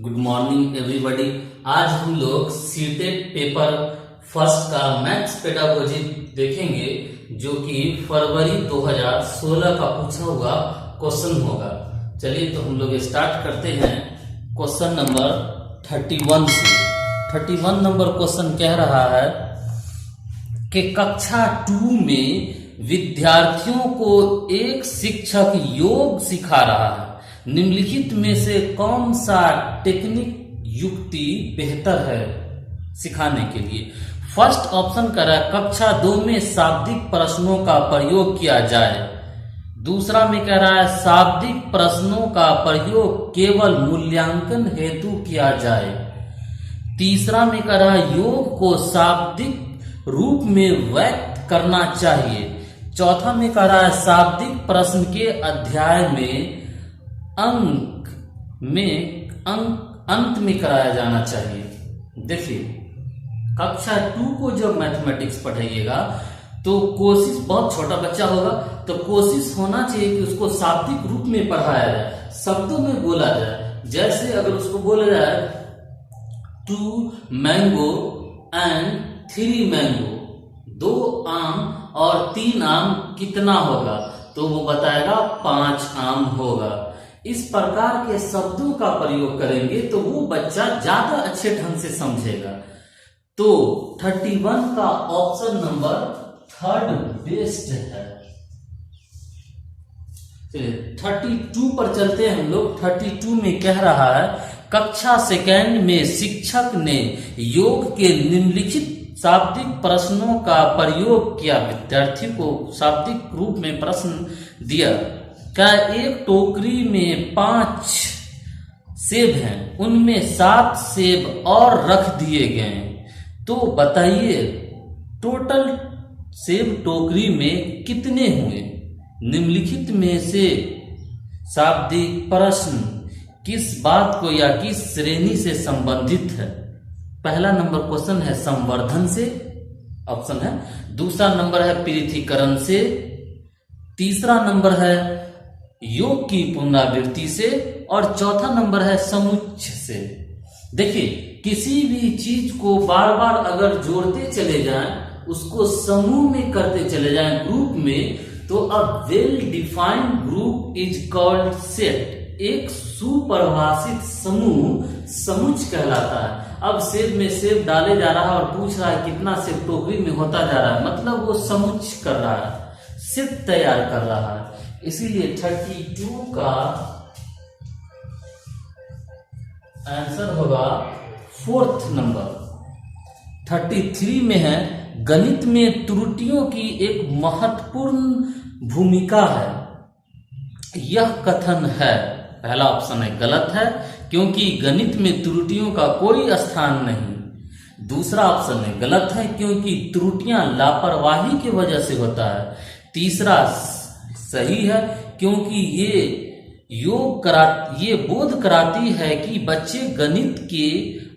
Good morning everybody. आज हम लोग सीटेट पेपर फर्स्ट का मैथ्स पेडागोजी देखेंगे, जो कि फरवरी 2016 का पूछा हुआ क्वेश्चन होगा। चलिए तो हम लोग स्टार्ट करते हैं क्वेश्चन नंबर 31 से। 31 नंबर क्वेश्चन कह रहा है कि कक्षा 2 में विद्यार्थियों को एक शिक्षक योग सिखा रहा है। निम्नलिखित में से कौन सा टेक्निक युक्ति बेहतर है सिखाने के लिए? फर्स्ट ऑप्शन कर रहा है कक्षा 2 में शाब्दिक प्रश्नों का प्रयोग किया जाए। दूसरा में कह रहा है शाब्दिक प्रश्नों का प्रयोग केवल मूल्यांकन हेतु किया जाए। तीसरा में कह रहा है योग को शाब्दिक रूप में व्यक्त करना चाहिए। चौथा में कह रहा है शाब्दिक प्रश्न के अध्याय में अंत में कराया जाना चाहिए। देखिए, कक्षा 2 को जब मैथमेटिक्स पढ़ाइएगा तो कोशिश, बहुत छोटा बच्चा होगा तो कोशिश होना चाहिए कि उसको शाब्दिक रूप में पढ़ाया जाए, शब्दों में बोला जाए। जैसे अगर उसको बोला जाए 2 मैंगो एंड 3 मैंगो, 2 आम और 3 आम कितना होगा, तो वो बताएगा 5 आम होगा। इस प्रकार के शब्दों का प्रयोग करेंगे तो वो बच्चा ज्यादा अच्छे ढंग से समझेगा। तो 31 का ऑप्शन नंबर 3 बेस्ट है। 32 पर चलते हैं हम लोग। 32 में कह रहा है कक्षा 2 में शिक्षक ने योग के निम्नलिखित शाब्दिक प्रश्नों का प्रयोग किया। विद्यार्थी को शाब्दिक रूप में प्रश्न दिया। क्या एक टोकरी में 5 सेब हैं, उनमें 7 सेब और रख दिए गए, तो बताइए टोटल सेब टोकरी में कितने हुए? निम्नलिखित में से शाब्दिक प्रश्न किस बात को या किस श्रेणी से संबंधित है? पहला नंबर क्वेश्चन है संवर्धन से, ऑप्शन है। दूसरा नंबर है पृथक्करण से। तीसरा नंबर है योग की पुनरावृत्ति से, और चौथा नंबर है समुच्चय से। देखिए, किसी भी चीज को बार बार अगर जोड़ते चले जाएं, उसको समूह में करते चले जाएं, ग्रुप में, तो a well defined group is called set. एक सुपरिभाषित समूह समुच्चय कहलाता है। अब सेब में सेब डाले जा रहा है और पूछ रहा है कितना सेब टोकरी में होता जा रहा है, मतलब वो समुच्चय कर रहा है, सेट तैयार कर रहा है। इसीलिए 32 का आंसर होगा 4th नंबर। 33 में है गणित में त्रुटियों की एक महत्वपूर्ण भूमिका है। यह कथन है, पहला ऑप्शन है गलत है, क्योंकि गणित में त्रुटियों का कोई स्थान नहीं। दूसरा ऑप्शन है गलत है, क्योंकि त्रुटियां लापरवाही की वजह से होता है। तीसरा सही है, क्योंकि ये बोध कराती है कि बच्चे गणित के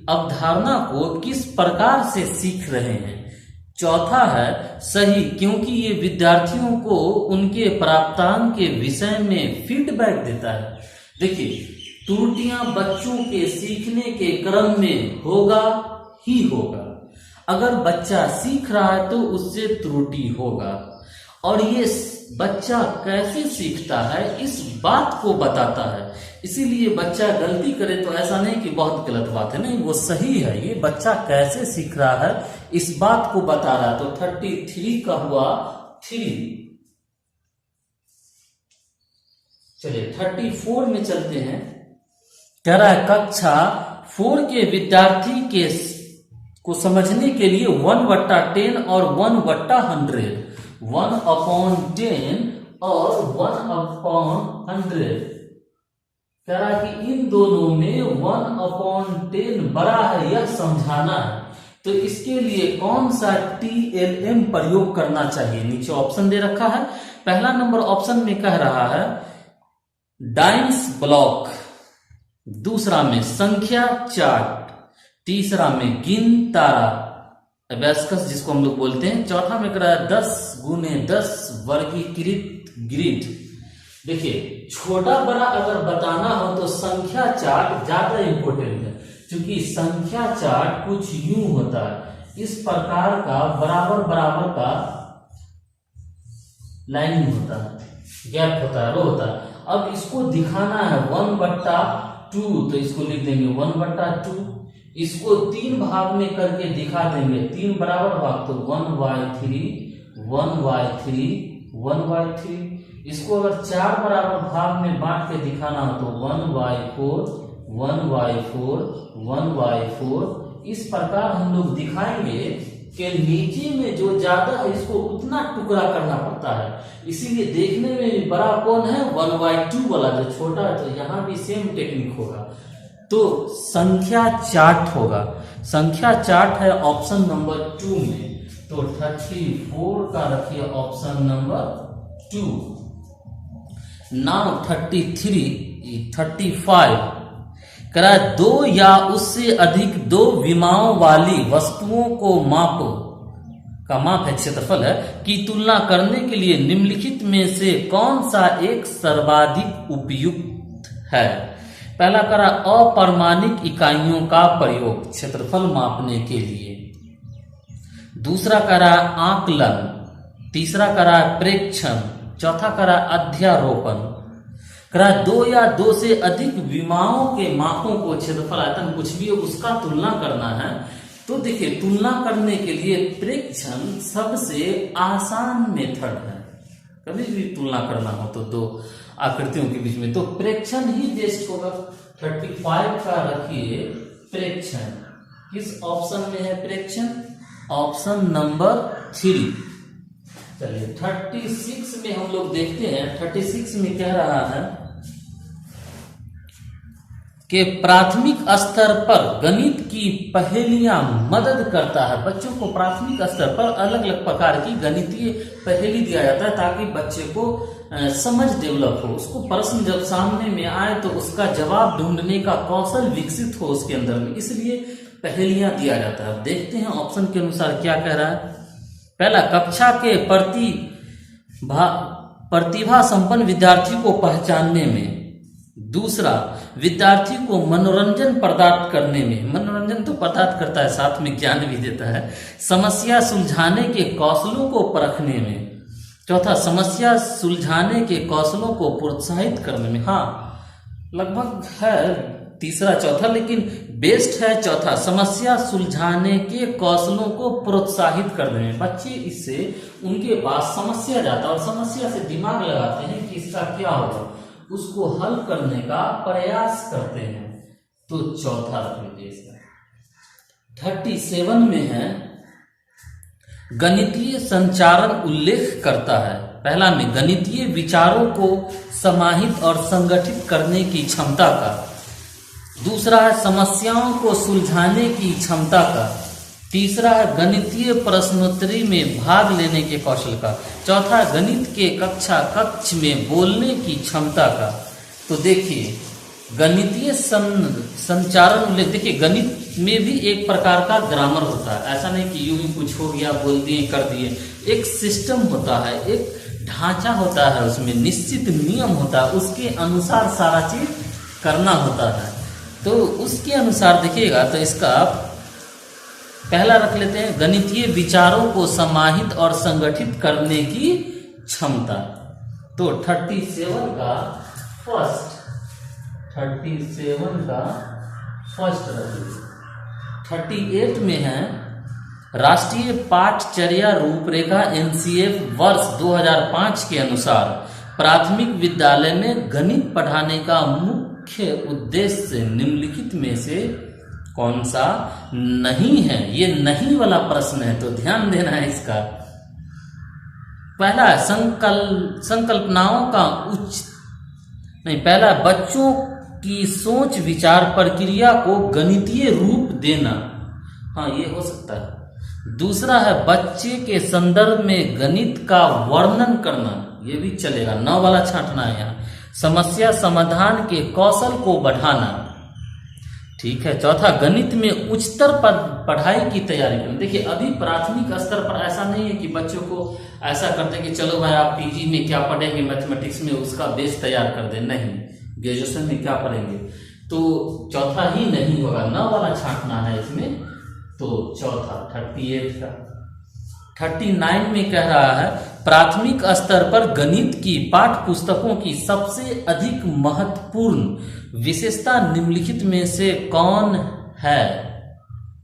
अवधारणा को किस प्रकार से सीख रहे हैं। चौथा है सही, क्योंकि ये विद्यार्थियों को उनके प्राप्तांक के विषय में फीडबैक देता है। देखिए, त्रुटियां बच्चों के सीखने के क्रम में होगा ही होगा। अगर बच्चा सीख रहा है तो उससे त्रुटि होगा, और ये बच्चा कैसे सीखता है इस बात को बताता है। इसीलिए बच्चा गलती करे तो ऐसा नहीं कि बहुत गलत बात है, नहीं, वो सही है। ये बच्चा कैसे सीख रहा है इस बात को बता रहा है। तो 33 का हुआ 3। चलिए 34 में चलते हैं। कह रहा है कक्षा 4 के विद्यार्थी को समझने के लिए 1/10 और 1/100, 1/10 और 1/100, कह रहा है कि इन दोनों में 1/10 बड़ा है, यह समझाना है। तो इसके लिए कौन सा TLM प्रयोग करना चाहिए? नीचे ऑप्शन दे रखा है। पहला नंबर ऑप्शन में कह रहा है डाइंस ब्लॉक, दूसरा में संख्या चार्ट, तीसरा में गिन तारा, एबेस्कस जिसको हम लोग बोलते हैं, चौथा में कह रहा है 10 × 10 वर्गीकृत ग्रिड, देखिए छोटा बड़ा अगर बताना हो तो संख्या चार्ट ज्यादा इंपॉर्टेंट है, क्योंकि संख्या चार्ट कुछ यूं होता है, इस प्रकार का बराबर बराबर का लाइनिंग होता है, गैप होता है, रो होता है। अब इसको दिखाना है 1/2, तो इसको लिख देंगे 1/2। इसको 3 भाग में करके दिखा देंगे, 3 बराबर भाग, तो 1/3 1/3 1/3। इसको अगर 4 बराबर भाग में बांट के दिखाना हो तो 1/4 1/4 1/4। इस प्रकार हम लोग दिखाएंगे कि नीचे में जो ज्यादा है इसको उतना टुकड़ा करना पड़ता है, इसीलिए देखने में बड़ा कौन है 1/2 वाला, जो छोटा है। तो यहाँ भी सेम टेक्निक होगा, तो संख्या चार्ट होगा। संख्या चार्ट है ऑप्शन नंबर 2 में, तो 34 का रखिए ऑप्शन नंबर 2। नाउ 35 करा 2 या उससे अधिक 2 विमाओं वाली वस्तुओं को मापो, का माप है क्षेत्रफल है, की तुलना करने के लिए निम्नलिखित में से कौन सा एक सर्वाधिक उपयुक्त है। पहला करा अपरमाणिक इकाइयों का प्रयोग क्षेत्रफल मापने के लिए, दूसरा करा आकलन, तीसरा करा प्रेक्षण, चौथा करा अध्यारोपण। करा 2 या 2 से अधिक विमाओं के मापों को क्षेत्रफल आयतन कुछ भी उसका तुलना करना है। तो देखिए तुलना करने के लिए प्रेक्षण सबसे आसान मेथड है, कभी भी तुलना करना हो तो 2 आकृतियों के बीच में, तो प्रेक्षण ही बेस्ट होगा। 35 का रखिए प्रेक्षण, किस ऑप्शन में है प्रेक्षण, ऑप्शन नंबर 3। चलिए 36 में हम लोग देखते हैं, 36 में कह रहा है कि प्राथमिक स्तर पर गणित की पहेलियां मदद करता है। बच्चों को प्राथमिक स्तर पर अलग अलग प्रकार की गणितीय पहेली दिया जाता है ताकि बच्चे को समझ डेवलप हो, उसको प्रश्न जब सामने में आए तो उसका जवाब ढूंढने का कौशल विकसित हो उसके अंदर में, इसलिए पहेलियां दिया जाता है। देखते हैं ऑप्शन के अनुसार क्या कह रहा है। पहला, कक्षा के प्रतिभा संपन्न विद्यार्थी को पहचानने में। दूसरा, विद्यार्थी को मनोरंजन प्रदान करने में, मनोरंजन तो प्रदान करता है साथ में ज्ञान भी देता है। समस्या सुलझाने के कौशलों को परखने में। चौथा, समस्या सुलझाने के कौशलों को प्रोत्साहित करने में। हाँ लगभग है तीसरा चौथा, लेकिन बेस्ट है चौथा, समस्या सुलझाने के कौशलों को प्रोत्साहित करने में। बच्चे इससे उनके पास समस्या जाता है और समस्या से दिमाग लगाते हैं कि इसका क्या होगा, उसको हल करने का प्रयास करते हैं, तो चौथा रख लीजिए इसका। 37 में है गणितीय संचारण उल्लेख करता है। पहला में गणितीय विचारों को समाहित और संगठित करने की क्षमता का। दूसरा है समस्याओं को सुलझाने की क्षमता का। तीसरा है गणितीय प्रश्नोत्तरी में भाग लेने के कौशल का। चौथा गणित के कक्ष में बोलने की क्षमता का। तो देखिए गणितीय संचारण उल्लेख, देखिए गणित में भी एक प्रकार का ग्रामर होता है, ऐसा नहीं कि यूं ही कुछ हो गया बोल दिए कर दिए, एक सिस्टम होता है, एक ढांचा होता है, उसमें निश्चित नियम होता है, उसके अनुसार सारा चीज करना होता है। तो उसके अनुसार देखिएगा, तो इसका पहला रख लेते हैं गणितीय विचारों को समाहित और संगठित करने की क्षमता। तो 37 का फर्स्ट रखिए। 38 में है राष्ट्रीय पाठचर्या रूपरेखा NCF वर्ष 2005 के अनुसार प्राथमिक विद्यालय में गणित पढ़ाने का मुख्य उद्देश्य निम्नलिखित में से कौन सा नहीं है। ये नहीं वाला प्रश्न है, तो ध्यान देना है इसका। पहला संकल्पनाओं का पहला बच्चों की सोच विचार प्रक्रिया को गणितीय रूप देना। हाँ ये हो सकता है। दूसरा है बच्चे के संदर्भ में गणित का वर्णन करना, ये भी चलेगा, 9 वाला छांटना है यहाँ। समस्या समाधान के कौशल को बढ़ाना, ठीक है। चौथा, गणित में उच्चतर पढ़ाई की तैयारी करें। देखिए अभी प्राथमिक स्तर पर ऐसा नहीं है कि बच्चों को ऐसा करते कि चलो भाई आप पीजी में क्या पढ़ेंगे मैथमेटिक्स में, उसका बेस तैयार कर दे। नहीं, ग्रेजुएशन में क्या पढ़ेंगे, तो चौथा ही नहीं होगा, न वाला छांटना है इसमें। तो चौथा 38 का। 39 में कह रहा है प्राथमिक स्तर पर गणित की पाठ्य पुस्तकों की सबसे अधिक महत्वपूर्ण विशेषता निम्नलिखित में से कौन है।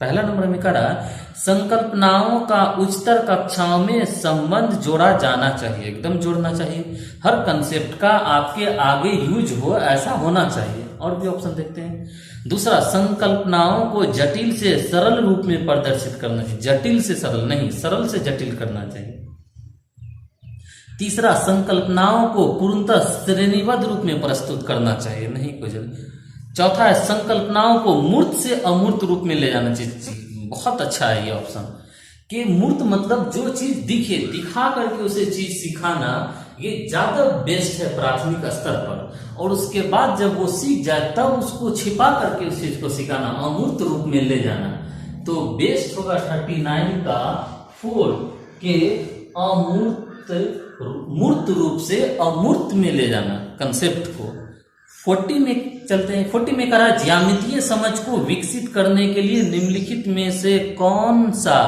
पहला नंबर में कह रहा है संकल्पनाओं का उच्चतर कक्षाओं में संबंध जोड़ा जाना चाहिए, एकदम जोड़ना चाहिए। हर कंसेप्ट का आपके आगे यूज हो ऐसा होना चाहिए। और भी ऑप्शन देखते हैं। दूसरा, संकल्पनाओं को जटिल से सरल रूप में प्रदर्शित करना चाहिए, जटिल से सरल नहीं, सरल से जटिल करना चाहिए। तीसरा, संकल्पनाओं को पूर्णतः श्रेणीबद्ध रूप में प्रस्तुत करना चाहिए, नहीं कोई जल्दी। चौथा है संकल्पनाओं को मूर्त से अमूर्त रूप में ले जाना चाहिए। बहुत अच्छा है ये ऑप्शन कि मूर्त मतलब जो चीज दिखे, दिखा करके उसे चीज सिखाना, ये ज्यादा बेस्ट है प्राथमिक स्तर पर। और उसके बाद जब वो सीख जाए तब उसको छिपा करके उस चीज को सिखाना, अमूर्त रूप में ले जाना। तो बेस्ट होगा 39 का 4 के मूर्त रूप से अमूर्त में ले जाना कंसेप्ट को। 40 में चलते हैं। 40 में कहा ज्यामितीय समझ को विकसित करने के लिए निम्नलिखित में से कौन सा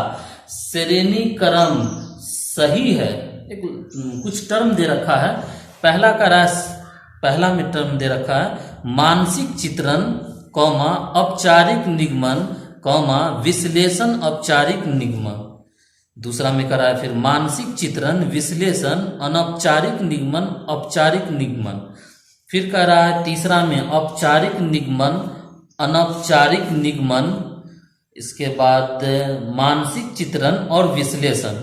श्रेणी क्रम सही है। कुछ टर्म दे रखा है। पहला में टर्म दे रखा है मानसिक चित्रण, कौमा औपचारिक निगमन, कौमा विश्लेषण औपचारिक निगमन। दूसरा में करा है फिर मानसिक चित्रण, विश्लेषण, अनौपचारिक निगमन, औपचारिक निगमन। फिर कह रहा है तीसरा में औपचारिक निगमन, अनौपचारिक निगमन, इसके बाद मानसिक चित्रण और विश्लेषण।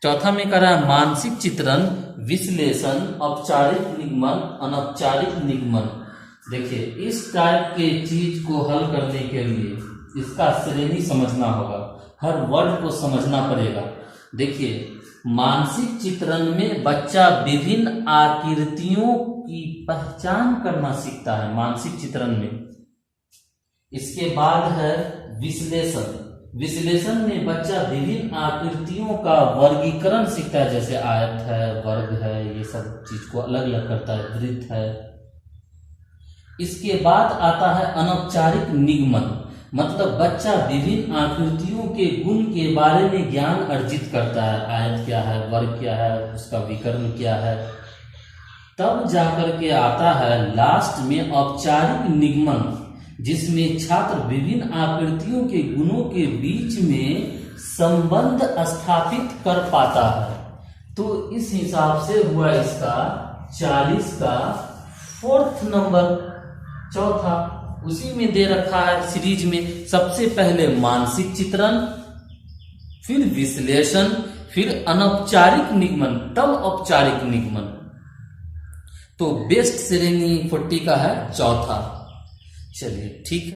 चौथा में कह रहा है मानसिक चित्रण, विश्लेषण, औपचारिक निगमन, अनौपचारिक निगमन। देखिए इस टाइप के चीज को हल करने के लिए इसका श्रेणी समझना होगा, हर वर्ड को समझना पड़ेगा। देखिए मानसिक चित्रण में बच्चा विभिन्न आकृतियों की पहचान करना सीखता है मानसिक चित्रण में। इसके बाद है विश्लेषण। विश्लेषण में बच्चा विभिन्न आकृतियों का वर्गीकरण सीखता है, जैसे आयत है, वर्ग है, ये सब चीज को अलग अलग करता है, वृत्त है। इसके बाद आता है अनौपचारिक निगमन, मतलब बच्चा विभिन्न आकृतियों के गुण के बारे में ज्ञान अर्जित करता है, आयत क्या है, वर्ग क्या है, उसका विकर्ण क्या है। तब जाकर के आता है लास्ट में औपचारिक निगमन, जिसमें छात्र विभिन्न आकृतियों के गुणों के बीच में संबंध स्थापित कर पाता है। तो इस हिसाब से हुआ इसका 40 का 4th नंबर, चौथा। उसी में दे रखा है सीरीज में सबसे पहले मानसिक चित्रण, फिर विश्लेषण, फिर अनौपचारिक निगमन, तब औपचारिक निगमन। तो बेस्ट श्रेणी 40 का है चौथा। चलिए ठीक है।